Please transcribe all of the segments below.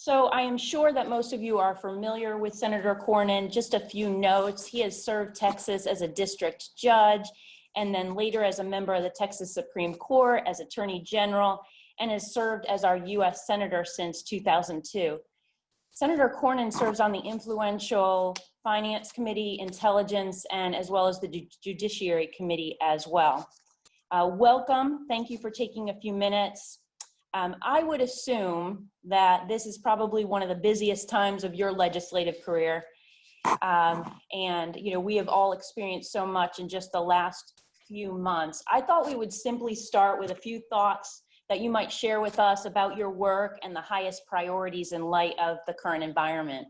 So I am sure that most of you are familiar with Senator Cornyn. Just a few notes. He has served Texas as a district judge, and then later as a member of the Texas Supreme Court, as Attorney General, and has served as our U.S. Senator since 2002. Senator Cornyn serves on the influential Finance Committee, Intelligence, and as well as the Judiciary Committee as well. Welcome. Thank you for taking a few minutes. I would assume that this is probably one of the busiest times of your legislative career. And we have all experienced so much in just the last few months. I thought we would simply start with a few thoughts that you might share with us about your work and the highest priorities in light of the current environment.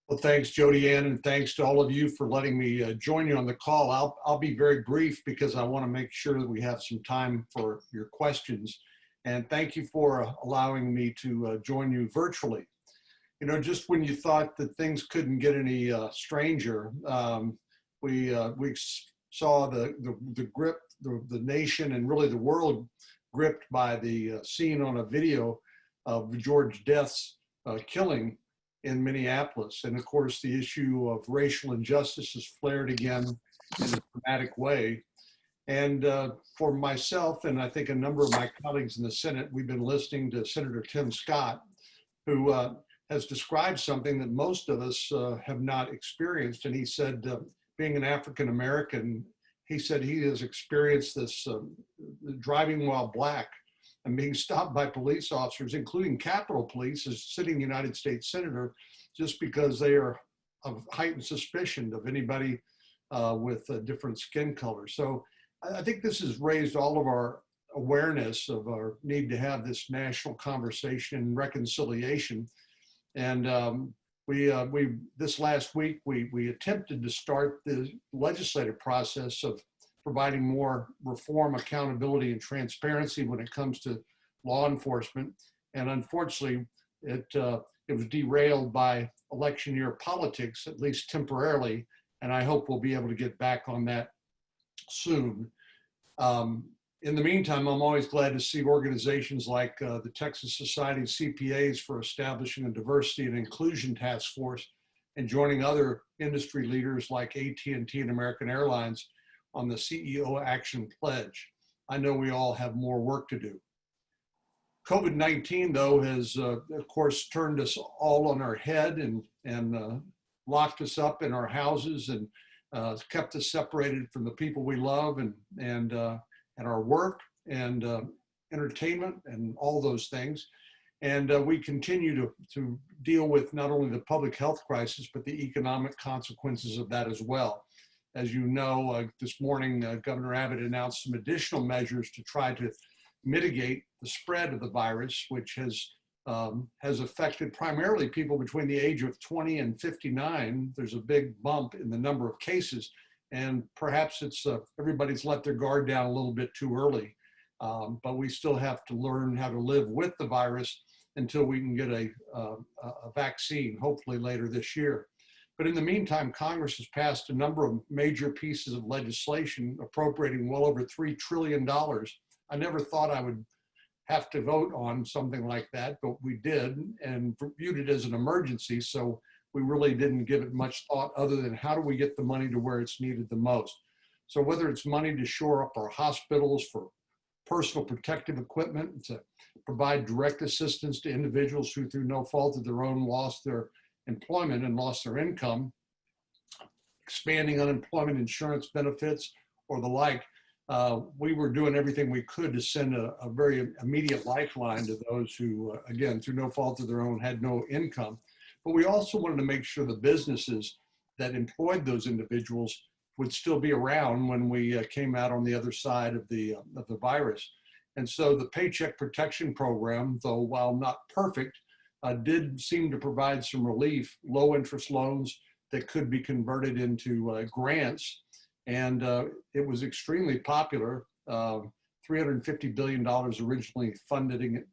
Well, thanks, Jodi Ann, and thanks to all of you for letting me join you on the call. I'll be very brief because I want to make sure that we have some time for your questions. And thank you for allowing me to join you virtually. Just when you thought that things couldn't get any stranger, we saw the grip, the nation and really the world gripped by the scene on a video of George Death's killing in Minneapolis. And of course, the issue of racial injustice has flared again in a dramatic way. And for myself, and I think a number of my colleagues in the Senate, we've been listening to Senator Tim Scott, who has described something that most of us have not experienced. And he said, being an African-American, he said he has experienced this driving while black and being stopped by police officers, including Capitol Police, as sitting United States Senator, just because they are of heightened suspicion of anybody with a different skin color. So I think this has raised all of our awareness of our need to have this national conversation and reconciliation. And this last week, we attempted to start the legislative process of providing more reform, accountability, and transparency when it comes to law enforcement. And unfortunately, it was derailed by election year politics, at least temporarily. And I hope we'll be able to get back on that soon. In the meantime, I'm always glad to see organizations like the Texas Society of CPAs for establishing a diversity and inclusion task force and joining other industry leaders like AT&T and American Airlines on the CEO Action Pledge. I know we all have more work to do. COVID-19, though, has, of course, turned us all on our head and locked us up in our houses and kept us separated from the people we love and our work and entertainment and all those things. And we continue to deal with not only the public health crisis, but the economic consequences of that as well. As you know, this morning, Governor Abbott announced some additional measures to try to mitigate the spread of the virus, which has affected primarily people between the age of 20 and 59. There's a big bump in the number of cases, and perhaps it's everybody's let their guard down a little bit too early. But we still have to learn how to live with the virus until we can get a vaccine, hopefully later this year. But in the meantime, Congress has passed a number of major pieces of legislation appropriating well over $3 trillion. I never thought I would have to vote on something like that, but we did and viewed it as an emergency. So we really didn't give it much thought other than how do we get the money to where it's needed the most. So whether it's money to shore up our hospitals for personal protective equipment, to provide direct assistance to individuals who through no fault of their own lost their employment and lost their income, expanding unemployment insurance benefits or the like, we were doing everything we could to send a very immediate lifeline to those who, again, through no fault of their own, had no income. But we also wanted to make sure the businesses that employed those individuals would still be around when we came out on the other side of the virus. And so the Paycheck Protection Program, though while not perfect, did seem to provide some relief, low interest loans that could be converted into grants. And it was extremely popular, $350 billion originally funding it.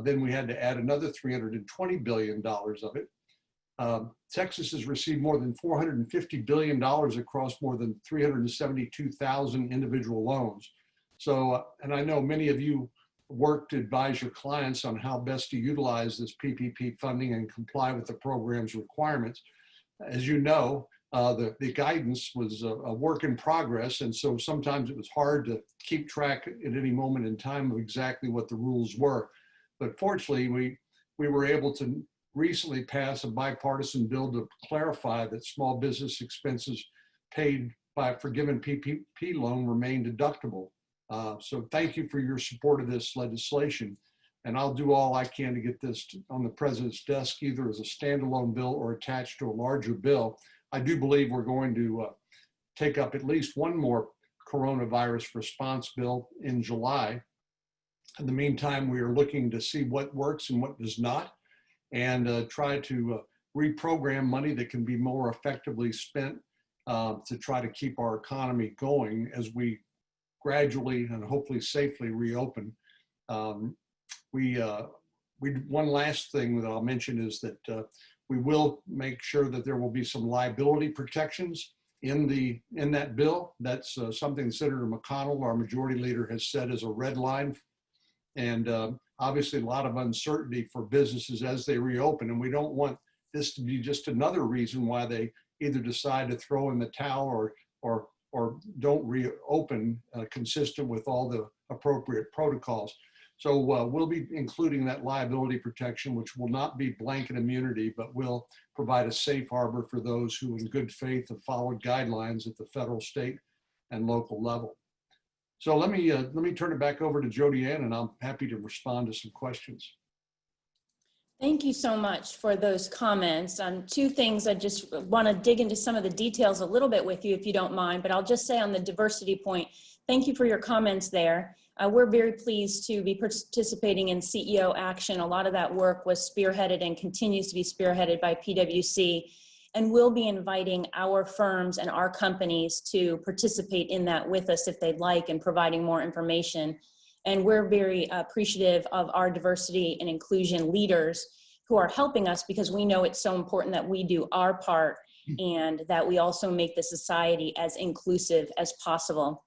Then we had to add another $320 billion of it. Texas has received more than $450 billion across more than 372,000 individual loans. So, and I know many of you work to advise your clients on how best to utilize this PPP funding and comply with the program's requirements. As you know, the guidance was a work in progress, and so sometimes it was hard to keep track at any moment in time of exactly what the rules were. But fortunately, we were able to recently pass a bipartisan bill to clarify that small business expenses paid by a forgiven PPP loan remain deductible. So thank you for your support of this legislation. And I'll do all I can to get this on the president's desk, either as a standalone bill or attached to a larger bill. I do believe we're going to take up at least one more coronavirus response bill in July. In the meantime, we are looking to see what works and what does not, and try to reprogram money that can be more effectively spent to try to keep our economy going as we gradually and hopefully safely reopen. One last thing that I'll mention is that we will make sure that there will be some liability protections in that bill. That's something Senator McConnell, our majority leader, has said is a red line. And obviously a lot of uncertainty for businesses as they reopen. And we don't want this to be just another reason why they either decide to throw in the towel or don't reopen consistent with all the appropriate protocols. So we'll be including that liability protection, which will not be blanket immunity, but will provide a safe harbor for those who in good faith have followed guidelines at the federal, state, and local level. So let me turn it back over to Jodi Ann, and I'm happy to respond to some questions. Thank you so much for those comments. Two things, I just want to dig into some of the details a little bit with you if you don't mind, but I'll just say on the diversity point, thank you for your comments there. We're very pleased to be participating in CEO Action. A lot of that work was spearheaded and continues to be spearheaded by PwC, and we'll be inviting our firms and our companies to participate in that with us if they'd like, and providing more information. And we're very appreciative of our diversity and inclusion leaders who are helping us, because we know it's so important that we do our part and that we also make the society as inclusive as possible.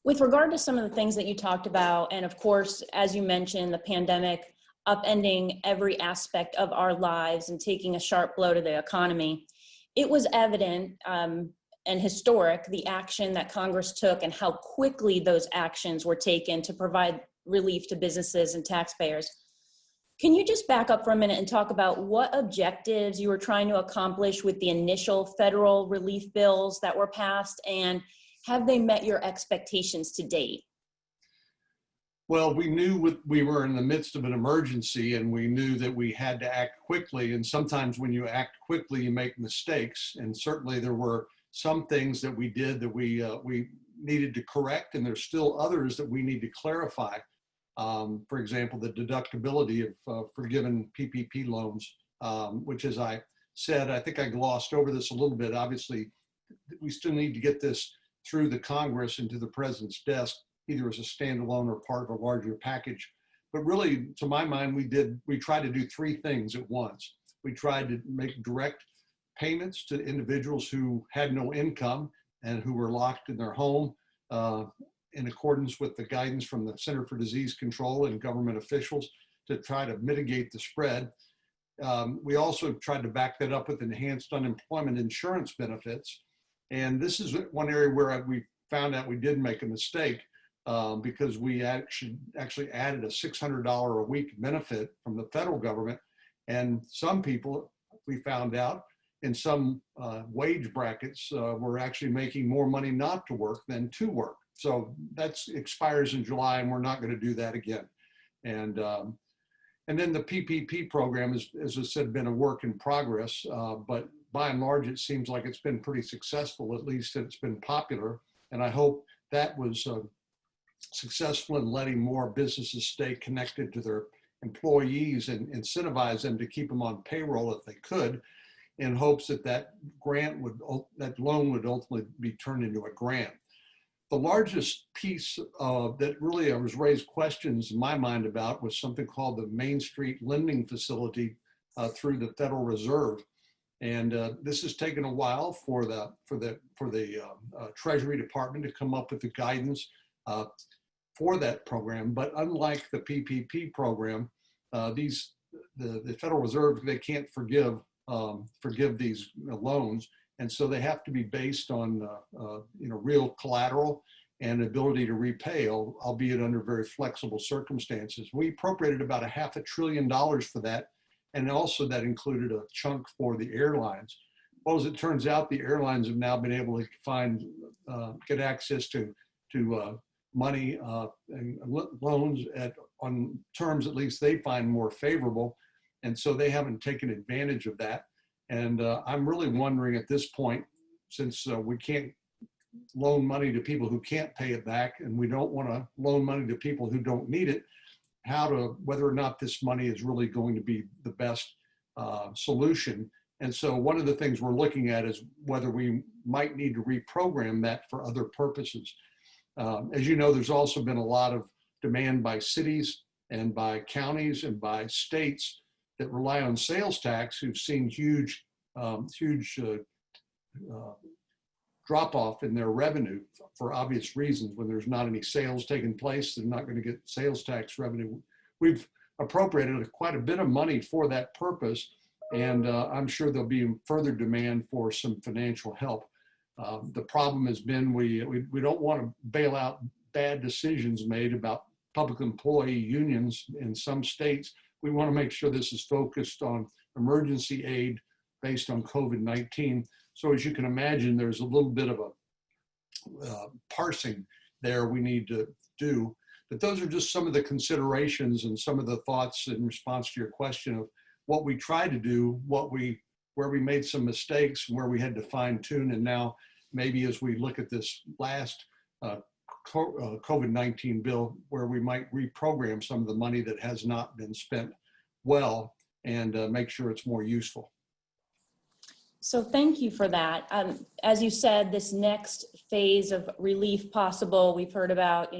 With regard to some of the things that you talked about, and of course, as you mentioned, the pandemic upending every aspect of our lives and taking a sharp blow to the economy, it was evident and historic, the action that Congress took and how quickly those actions were taken to provide relief to businesses and taxpayers. Can you just back up for a minute and talk about what objectives you were trying to accomplish with the initial federal relief bills that were passed, and have they met your expectations to date? Well, we knew we were in the midst of an emergency, and we knew that we had to act quickly. And sometimes when you act quickly, you make mistakes. And certainly there were some things that we did that we needed to correct, and there's still others that we need to clarify. For example, the deductibility of forgiven PPP loans, which, as I said, I think I glossed over this a little bit. Obviously, we still need to get this through the Congress and to the president's desk, either as a standalone or part of a larger package. But really, to my mind, we tried to do three things at once. We tried to make direct payments to individuals who had no income and who were locked in their home in accordance with the guidance from the Center for Disease Control and government officials to try to mitigate the spread. We also tried to back that up with enhanced unemployment insurance benefits. And this is one area where we found out we did make a mistake because we actually added a $600 a week benefit from the federal government. And some people, we found out, in some wage brackets were actually making more money not to work than to work. So that expires in July, and we're not going to do that again. And then the PPP program is, as I said, been a work in progress, but by and large, it seems like it's been pretty successful, at least it's been popular. And I hope that was successful in letting more businesses stay connected to their employees and incentivize them to keep them on payroll if they could, in hopes that that loan would ultimately be turned into a grant. The largest piece that really was raised questions in my mind about was something called the Main Street Lending Facility through the Federal Reserve. And this has taken a while for the Treasury Department to come up with the guidance. for that program. But unlike the PPP program, the Federal Reserve, they can't forgive these loans, and so they have to be based on real collateral and ability to repay, albeit under very flexible circumstances. We appropriated about $500 billion for that, and also that included a chunk for the airlines. Well, as it turns out, the airlines have now been able to get access to money and loans on terms at least they find more favorable, and so they haven't taken advantage of that. And I'm really wondering at this point, since we can't loan money to people who can't pay it back, and we don't want to loan money to people who don't need it, whether or not this money is really going to be the best solution. And so one of the things we're looking at is whether we might need to reprogram that for other purposes. As you know, there's also been a lot of demand by cities and by counties and by states that rely on sales tax, who've seen huge drop off in their revenue for obvious reasons. When there's not any sales taking place, they're not going to get sales tax revenue. We've appropriated quite a bit of money for that purpose, and I'm sure there'll be further demand for some financial help. The problem has been we don't want to bail out bad decisions made about public employee unions in some states. We want to make sure this is focused on emergency aid based on COVID-19. So as you can imagine, there's a little bit of a parsing there we need to do. But those are just some of the considerations and some of the thoughts in response to your question of what we tried to do, where we made some mistakes, where we had to fine tune. And now maybe as we look at this last COVID-19 bill, where we might reprogram some of the money that has not been spent well and make sure it's more useful. So thank you for that. As you said, this next phase of relief possible, we've heard about,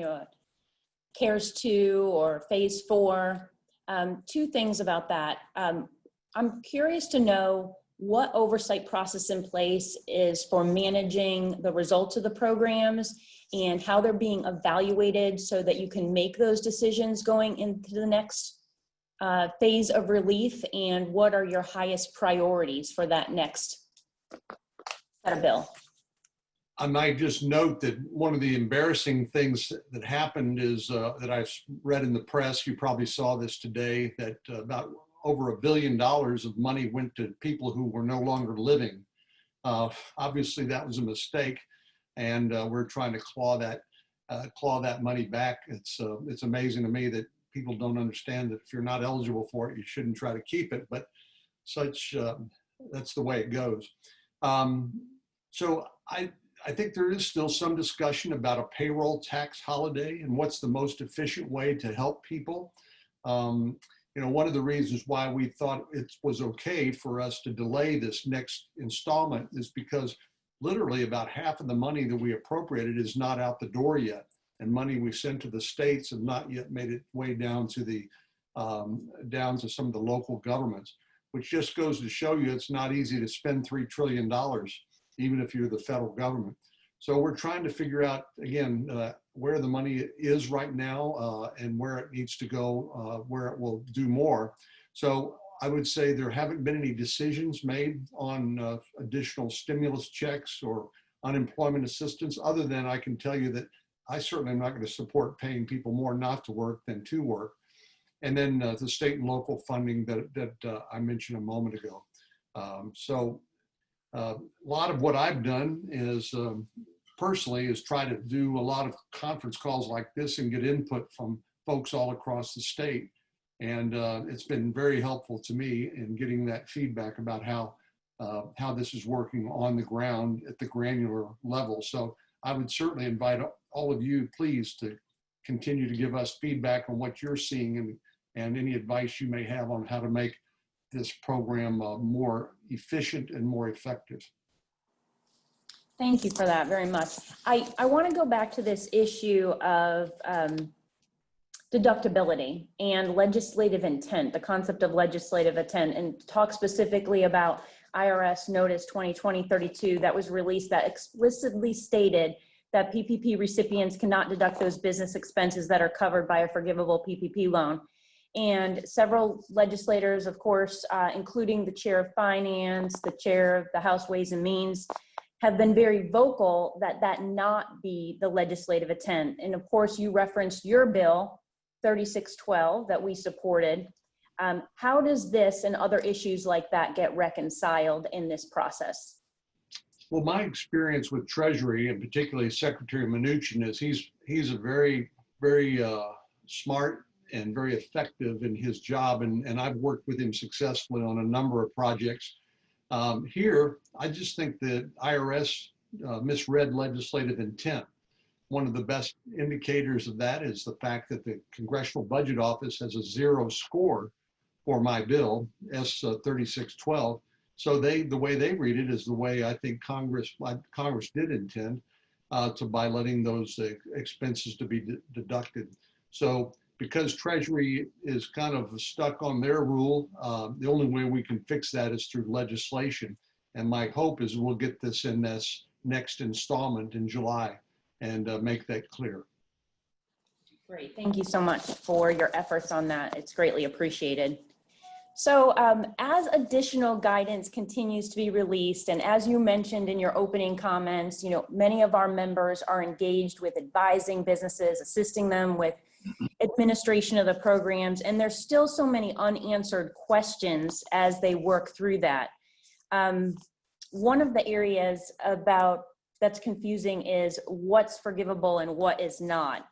CARES 2 or phase 4. Two things about that. I'm curious to know what oversight process in place is for managing the results of the programs and how they're being evaluated so that you can make those decisions going into the next phase of relief, and what are your highest priorities for that next set of bill? I might just note that one of the embarrassing things that happened is that I've read in the press, you probably saw this today, that about over $1 billion of money went to people who were no longer living. Obviously that was a mistake, and we're trying to claw that money back. It's amazing to me that people don't understand that if you're not eligible for it, you shouldn't try to keep it, but that's the way it goes. So I think there is still some discussion about a payroll tax holiday and what's the most efficient way to help people. One of the reasons why we thought it was okay for us to delay this next installment is because literally about half of the money that we appropriated is not out the door yet, and money we sent to the states have not yet made its way down to some of the local governments, which just goes to show you it's not easy to spend $3 trillion, even if you're the federal government. So we're trying to figure out, again, where the money is right now and where it needs to go, where it will do more. So I would say there haven't been any decisions made on additional stimulus checks or unemployment assistance, other than I can tell you that I certainly am not going to support paying people more not to work than to work. And then the state and local funding that I mentioned a moment ago. A lot of what I've done is personally is try to do a lot of conference calls like this and get input from folks all across the state. And it's been very helpful to me in getting that feedback about how this is working on the ground at the granular level. So I would certainly invite all of you, please, to continue to give us feedback on what you're seeing and any advice you may have on how to make this program more efficient and more effective. Thank you for that very much. I want to go back to this issue of deductibility and legislative intent, the concept of legislative intent, and talk specifically about IRS Notice 2020-32 that was released that explicitly stated that PPP recipients cannot deduct those business expenses that are covered by a forgivable PPP loan. And several legislators, of course, including the chair of finance, the chair of the House Ways and Means, have been very vocal that that not be the legislative intent. And of course, you referenced your bill, 3612, that we supported. How does this and other issues like that get reconciled in this process? Well, my experience with Treasury, and particularly Secretary Mnuchin, is he's a very, very smart and very effective in his job, and I've worked with him successfully on a number of projects. Here, I just think that IRS misread legislative intent. One of the best indicators of that is the fact that the Congressional Budget Office has a 0 score for my bill, S 3612. So the way they read it is the way I think Congress did intend by letting those expenses to be deducted. So because Treasury is kind of stuck on their rule, the only way we can fix that is through legislation. And my hope is we'll get this in this next installment in July and make that clear. Great, thank you so much for your efforts on that. It's greatly appreciated. So as additional guidance continues to be released, and as you mentioned in your opening comments, many of our members are engaged with advising businesses, assisting them with administration of the programs, and there's still so many unanswered questions as they work through that. One of the areas that's confusing is what's forgivable and what is not.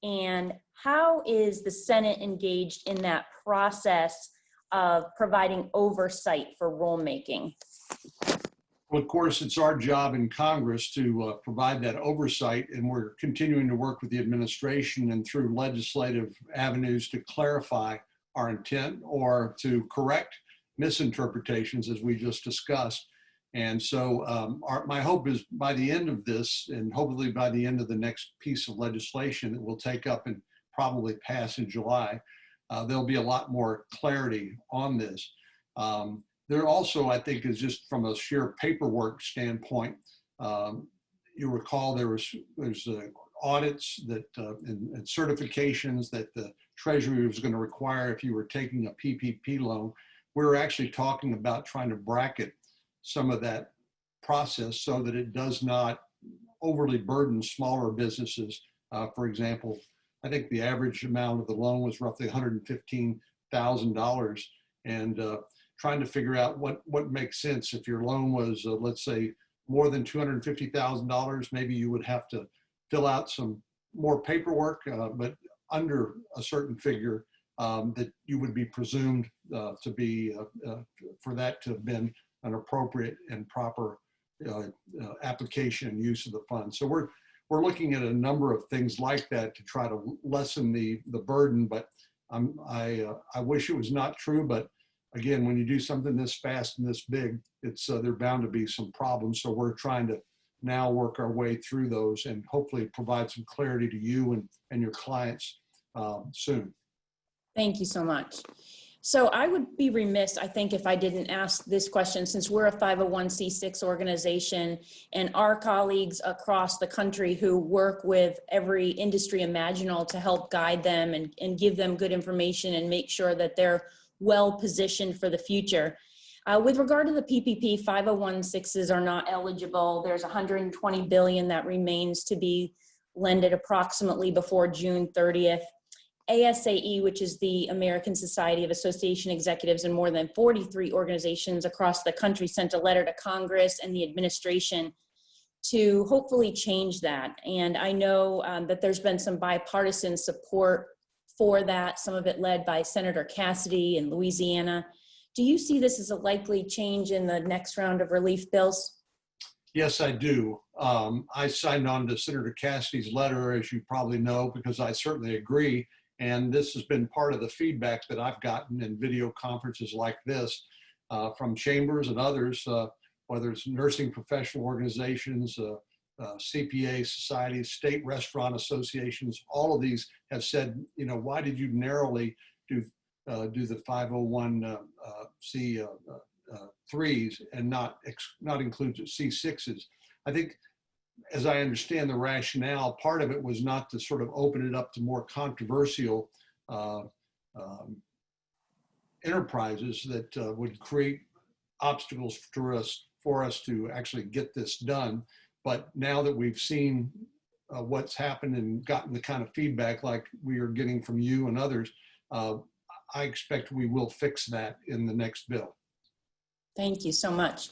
And how is the Senate engaged in that process of providing oversight for rulemaking? Well, of course, it's our job in Congress to provide that oversight, and we're continuing to work with the administration and through legislative avenues to clarify our intent or to correct misinterpretations, as we just discussed. And so my hope is by the end of this, and hopefully by the end of the next piece of legislation that we'll take up and probably pass in July, there'll be a lot more clarity on this. There also, I think, is just from a sheer paperwork standpoint, you recall there's audits that and certifications that the Treasury was going to require if you were taking a PPP loan. We're actually talking about trying to bracket some of that process so that it does not overly burden smaller businesses. For example, I think the average amount of the loan was roughly $115,000, and trying to figure out what makes sense. If your loan was, let's say, more than $250,000, maybe you would have to fill out some more paperwork, but under a certain figure that you would be presumed to be, for that to have been an appropriate and proper application and use of the funds. So we're looking at a number of things like that to try to lessen the burden, but I wish it was not true, but again, when you do something this fast and this big, there are bound to be some problems. So we're trying to now work our way through those and hopefully provide some clarity to you and your clients soon. Thank you so much. So I would be remiss, I think, if I didn't ask this question, since we're a 501c6 organization and our colleagues across the country who work with every industry imaginable to help guide them and give them good information and make sure that they're well positioned for the future. With regard to the PPP, 501c6s are not eligible. There's $120 billion that remains to be lended approximately before June 30th. ASAE, which is the American Society of Association Executives, and more than 43 organizations across the country sent a letter to Congress and the administration to hopefully change that. And I know that there's been some bipartisan support for that, some of it led by Senator Cassidy in Louisiana. Do you see this as a likely change in the next round of relief bills? Yes, I do. I signed on to Senator Cassidy's letter, as you probably know, because I certainly agree. And this has been part of the feedback that I've gotten in video conferences like this from chambers and others, whether it's nursing professional organizations, CPA societies, state restaurant associations. All of these have said, why did you narrowly do the 501c3s and not include C6s? I think as I understand the rationale, part of it was not to sort of open it up to more controversial uh, um, enterprises that would create obstacles for us to actually get this done. But now that we've seen what's happened and gotten the kind of feedback like we are getting from you and others, I expect we will fix that in the next bill. Thank you so much.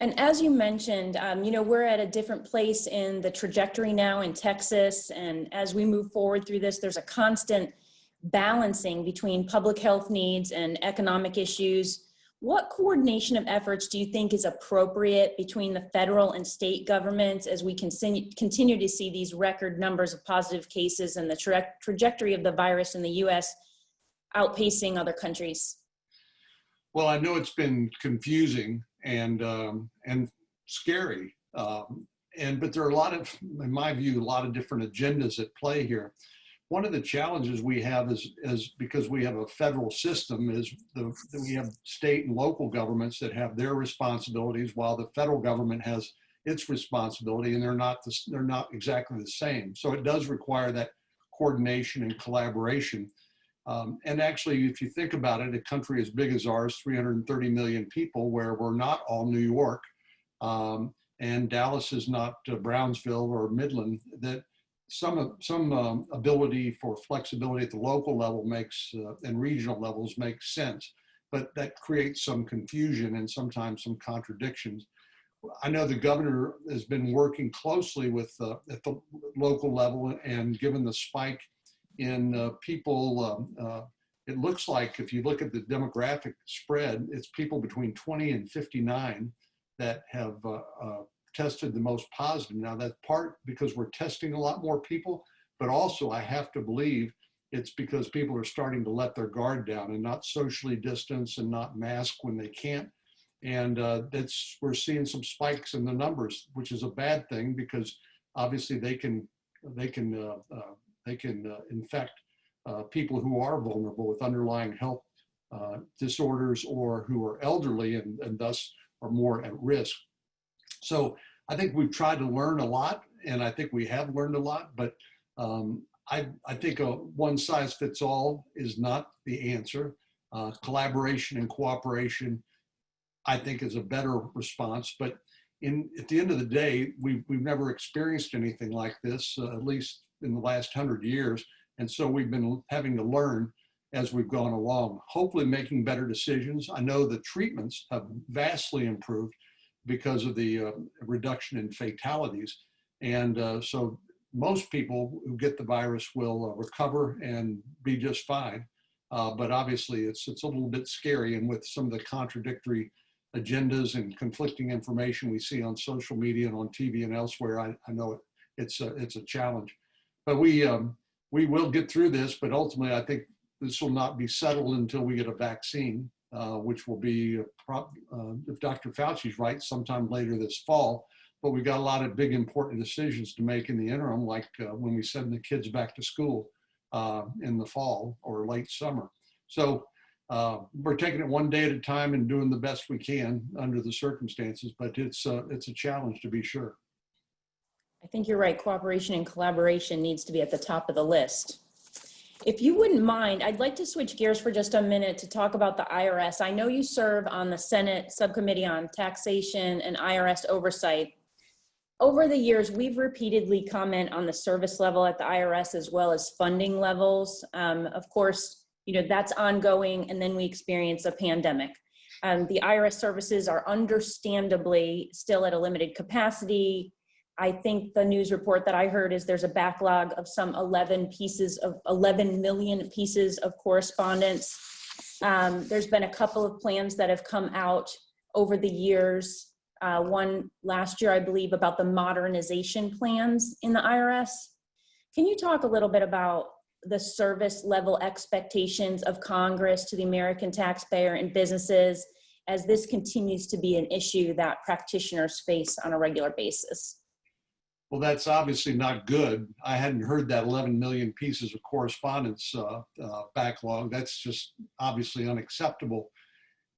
And as you mentioned, we're at a different place in the trajectory now in Texas. And as we move forward through this, there's a constant balancing between public health needs and economic issues. What coordination of efforts do you think is appropriate between the federal and state governments as we continue to see these record numbers of positive cases and the trajectory of the virus in the US outpacing other countries? Well, I know it's been confusing and scary, but there are a lot of, in my view, a lot of different agendas at play here. One of the challenges we have is because we have a federal system, is that we have state and local governments that have their responsibilities, while the federal government has its responsibility, and they're not exactly the same. So it does require that coordination and collaboration. And actually, if you think about it, a country as big as ours, 330 million people, where we're not all New York, and Dallas is not Brownsville or Midland, that some ability for flexibility at the local level makes and regional levels makes sense, but that creates some confusion and sometimes some contradictions. I know the governor has been working closely with at the local level, and given the spike in people, it looks like if you look at the demographic spread, it's people between 20 and 59 that have tested the most positive. Now that's part because we're testing a lot more people, but also I have to believe it's because people are starting to let their guard down and not socially distance and not mask when they can't. And we're seeing some spikes in the numbers, which is a bad thing because obviously they can infect people who are vulnerable with underlying health disorders or who are elderly and thus are more at risk. So I think we've tried to learn a lot, and I think we have learned a lot, but I think a one size fits all is not the answer. Collaboration and cooperation, I think, is a better response, but at the end of the day, we've never experienced anything like this, at least in the last 100 years. And so we've been having to learn as we've gone along, hopefully making better decisions. I know the treatments have vastly improved because of the reduction in fatalities. And so most people who get the virus will recover and be just fine. But obviously it's a little bit scary, and with some of the contradictory agendas and conflicting information we see on social media and on TV and elsewhere, I know it's a challenge. But we will get through this, but ultimately I think this will not be settled until we get a vaccine, which will be, if Dr. Fauci's right, sometime later this fall. But we've got a lot of big important decisions to make in the interim, like when we send the kids back to school in the fall or late summer. So we're taking it one day at a time and doing the best we can under the circumstances, but it's a challenge, to be sure. I think you're right. Cooperation and collaboration needs to be at the top of the list. If you wouldn't mind, I'd like to switch gears for just a minute to talk about the IRS. I know you serve on the Senate Subcommittee on Taxation and IRS Oversight. Over the years, we've repeatedly commented on the service level at the IRS as well as funding levels. Of course, that's ongoing, and then we experience a pandemic. The IRS services are understandably still at a limited capacity. I think the news report that I heard is there's a backlog of some 11 million pieces of correspondence. There's been a couple of plans that have come out over the years. One last year, I believe, about the modernization plans in the IRS. Can you talk a little bit about the service level expectations of Congress to the American taxpayer and businesses as this continues to be an issue that practitioners face on a regular basis? Well, that's obviously not good. I hadn't heard that 11 million pieces of correspondence backlog. That's just obviously unacceptable.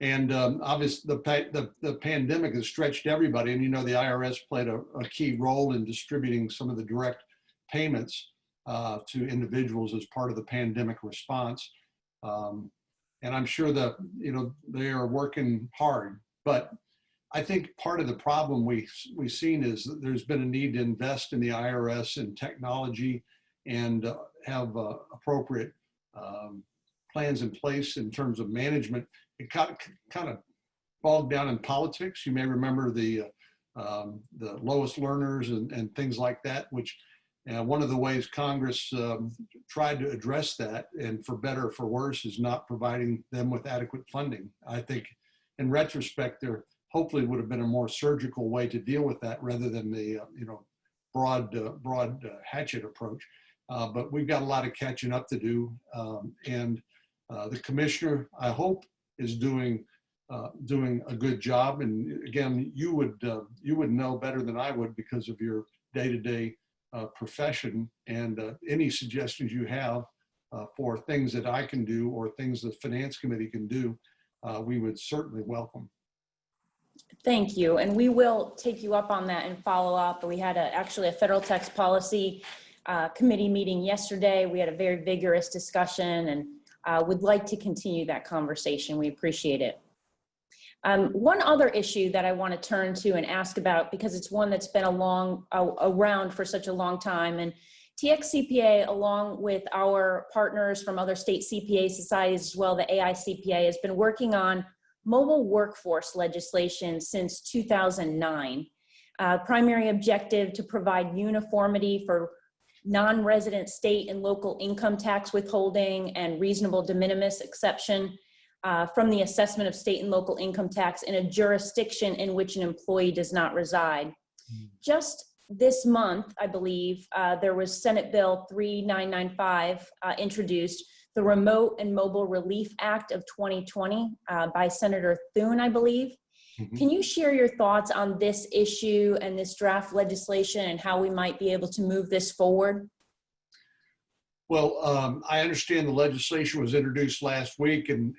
And obviously the pandemic has stretched everybody, and the IRS played a key role in distributing some of the direct payments to individuals as part of the pandemic response. And I'm sure that they are working hard, but I think part of the problem we've seen is that there's been a need to invest in the IRS and technology and have appropriate plans in place in terms of management. It got kind of bogged down in politics. You may remember the lowest learners and things like that, which one of the ways Congress tried to address that, and for better or for worse, is not providing them with adequate funding. I think in retrospect, there hopefully would have been a more surgical way to deal with that rather than the broad hatchet approach. But we've got a lot of catching up to do, and the commissioner, I hope, is doing a good job. And again, you would know better than I would because of your day-to-day profession, and any suggestions you have for things that I can do or things the finance committee can do, we would certainly welcome. Thank you. And we will take you up on that and follow up. We had actually a federal tax policy committee meeting yesterday. We had a very vigorous discussion, and would like to continue that conversation. We appreciate it. One other issue that I want to turn to and ask about, because it's one that's been around for such a long time, and TXCPA, along with our partners from other state CPA societies as well, the AICPA, has been working on mobile workforce legislation since 2009. Primary objective to provide uniformity for non-resident state and local income tax withholding and reasonable de minimis exception from the assessment of state and local income tax in a jurisdiction in which an employee does not reside. Just this month, I believe, there was Senate Bill 3995 introduced, the Remote and Mobile Relief Act of 2020 by Senator Thune, I believe. Mm-hmm. Can you share your thoughts on this issue and this draft legislation and how we might be able to move this forward? Well, I understand the legislation was introduced last week, and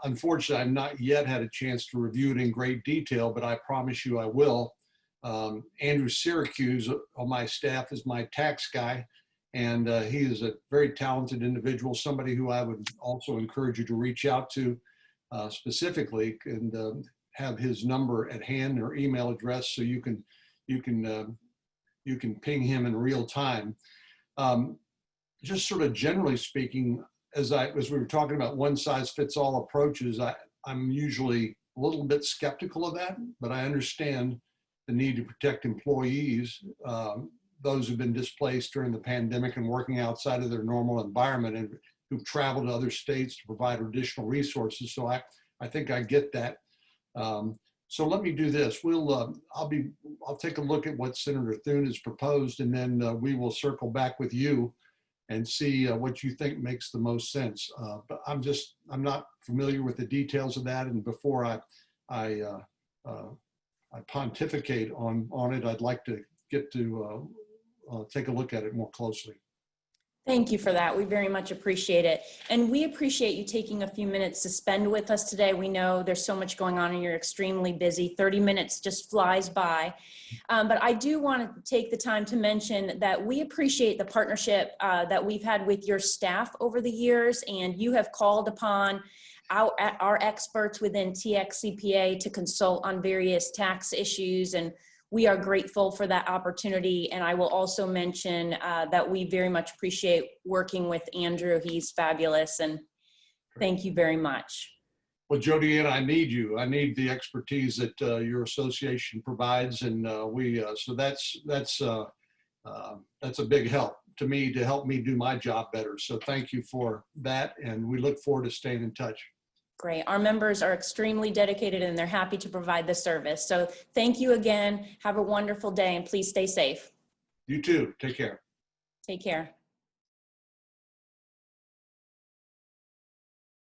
unfortunately, I've not yet had a chance to review it in great detail, but I promise you I will. Andrew Syracuse on my staff is my tax guy, and he is a very talented individual, somebody who I would also encourage you to reach out to specifically, and have his number at hand or email address so you can ping him in real time. Just sort of generally speaking, as we were talking about one size fits all approaches, I'm usually a little bit skeptical of that, but I understand the need to protect employees, those who've been displaced during the pandemic and working outside of their normal environment and who've traveled to other states to provide additional resources. So I think I get that. So let me do this. I'll take a look at what Senator Thune has proposed, and then we will circle back with you and see what you think makes the most sense. But I'm not familiar with the details of that, and before I pontificate on it, I'd like to get to take a look at it more closely. Thank you for that. We very much appreciate it. And we appreciate you taking a few minutes to spend with us today. We know there's so much going on and you're extremely busy. 30 minutes just flies by. But I do want to take the time to mention that we appreciate the partnership that we've had with your staff over the years, and you have called upon our experts within TXCPA to consult on various tax issues, and we are grateful for that opportunity. And I will also mention that we very much appreciate working with Andrew. He's fabulous, and thank you very much. Well, Jodi, and I need you. I need the expertise that your association provides, and so that's a big help to me to help me do my job better. So thank you for that, and we look forward to staying in touch. Great. Our members are extremely dedicated and they're happy to provide the service. So thank you again. Have a wonderful day and please stay safe. You too. Take care. Take care.